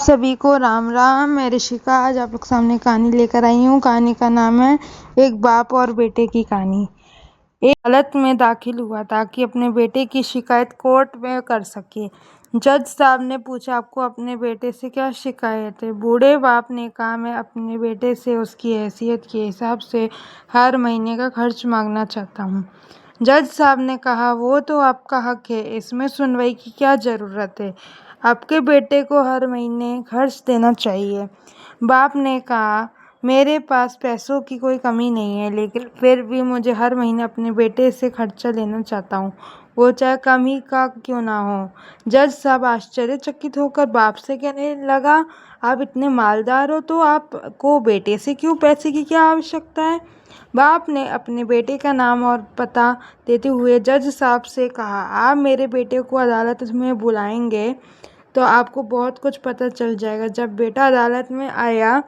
सभी को राम राम। मैं ऋषिका आज आप लोग सामने कहानी लेकर आई हूँ। कहानी का नाम है एक बाप और बेटे की कहानी। एक अदालत में दाखिल हुआ ताकि अपने बेटे की शिकायत कोर्ट में कर सके। जज साहब ने पूछा, आपको अपने बेटे से क्या शिकायत है? बूढ़े बाप ने कहा, मैं अपने बेटे से उसकी हैसियत के हिसाब से हर महीने का खर्च मांगना चाहता हूँ। जज साहब ने कहा, वो तो आपका हक है, इसमें सुनवाई की क्या ज़रूरत है? आपके बेटे को हर महीने खर्च देना चाहिए। बाप ने कहा, मेरे पास पैसों की कोई कमी नहीं है, लेकिन फिर भी मुझे हर महीने अपने बेटे से खर्चा लेना चाहता हूँ, वो चाहे कम ही का क्यों ना हो। जज साहब आश्चर्यचकित होकर बाप से कहने लगा, आप इतने मालदार हो तो आपको बेटे से क्यों पैसे की क्या आवश्यकता है? बाप ने अपने बेटे का नाम और पता देते हुए जज साहब से कहा, आप मेरे बेटे को अदालत में बुलाएंगे तो आपको बहुत कुछ पता चल जाएगा। जब बेटा अदालत में आया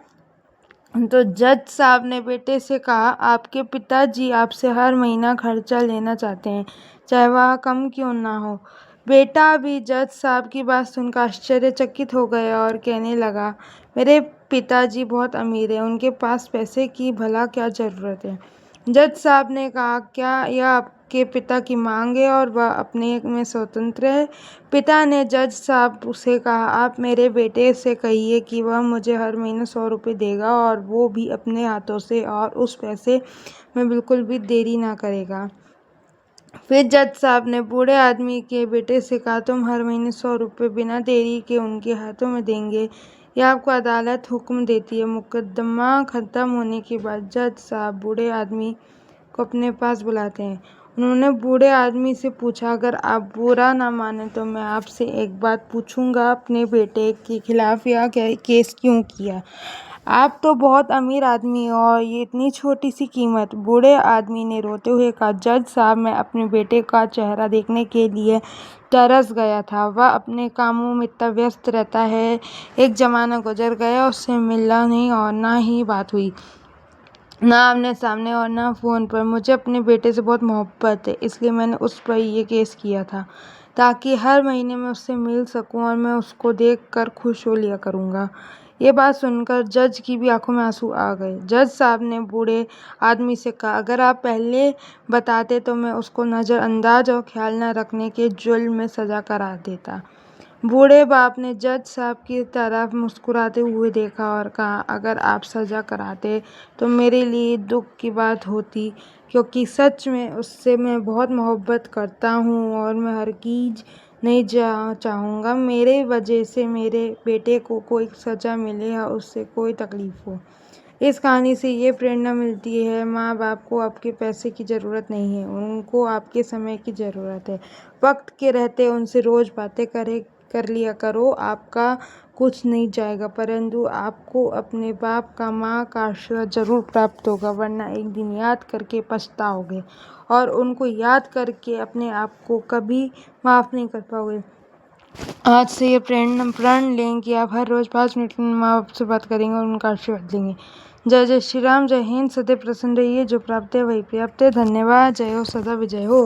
तो जज साहब ने बेटे से कहा, आपके पिताजी आपसे हर महीना खर्चा लेना चाहते हैं, चाहे वह कम क्यों ना हो। बेटा भी जज साहब की बात सुनकर आश्चर्यचकित हो गया और कहने लगा, मेरे पिताजी बहुत अमीर हैं, उनके पास पैसे की भला क्या ज़रूरत है। जज साहब ने कहा, क्या यह आपके पिता की मांग है और वह अपने में स्वतंत्र है? पिता ने जज साहब से कहा, आप मेरे बेटे से कहिए कि वह मुझे हर महीने 100 रुपये देगा और वो भी अपने हाथों से, और उस पैसे में बिल्कुल भी देरी ना करेगा। फिर जज साहब ने बूढ़े आदमी के बेटे से कहा, तुम हर महीने 100 रुपये बिना देरी के उनके हाथों में देंगे, यह आपको अदालत हुक्म देती है। मुकदमा खत्म होने के बाद जज साहब बूढ़े आदमी को अपने पास बुलाते हैं। उन्होंने बूढ़े आदमी से पूछा, अगर आप बुरा ना माने तो मैं आपसे एक बात पूछूंगा, अपने बेटे के खिलाफ यह केस क्यों किया? आप तो बहुत अमीर आदमी हो और ये इतनी छोटी सी कीमत। बूढ़े आदमी ने रोते हुए कहा, जज साहब, मैं अपने बेटे का चेहरा देखने के लिए तरस गया था। वह अपने कामों में इतना व्यस्त रहता है, एक जमाना गुजर गया उससे मिलना नहीं और ना ही बात हुई, ना आमने सामने और ना फ़ोन पर। मुझे अपने बेटे से बहुत मोहब्बत है, इसलिए मैंने उस पर ये केस किया था, ताकि हर महीने मैं उससे मिल सकूं और मैं उसको देखकर खुश हो लिया करूंगा। ये बात सुनकर जज की भी आंखों में आंसू आ गए। जज साहब ने बूढ़े आदमी से कहा, अगर आप पहले बताते तो मैं उसको नज़रअंदाज और ख्याल न रखने के जुर्म में सज़ा करा देता। बूढ़े बाप ने जज साहब की तरफ मुस्कुराते हुए देखा और कहा, अगर आप सज़ा कराते तो मेरे लिए दुख की बात होती, क्योंकि सच में उससे मैं बहुत मोहब्बत करता हूँ और मैं हरगिज़ नहीं चाहूँगा मेरे वजह से मेरे बेटे को कोई सज़ा मिले या उससे कोई तकलीफ़ हो। इस कहानी से ये प्रेरणा मिलती है, माँ बाप को आपके पैसे की ज़रूरत नहीं है, उनको आपके समय की ज़रूरत है। वक्त के रहते उनसे रोज़ बातें कर लिया करो। आपका कुछ नहीं जाएगा, परंतु आपको अपने बाप का, माँ का आशीर्वाद ज़रूर प्राप्त होगा, वरना एक दिन याद करके पछताओगे और उनको याद करके अपने आप को कभी माफ़ नहीं कर पाओगे। आज से ये प्रण लें कि आप हर रोज़ 5 मिनट में माँ बाप से बात करेंगे और उनका आशीर्वाद लेंगे। जय जय श्री राम। जय हिंद। सदैव प्रसन्न रहिए। जो प्राप्त है वही पर्याप्त है। धन्यवाद। जय हो, सदा विजय हो।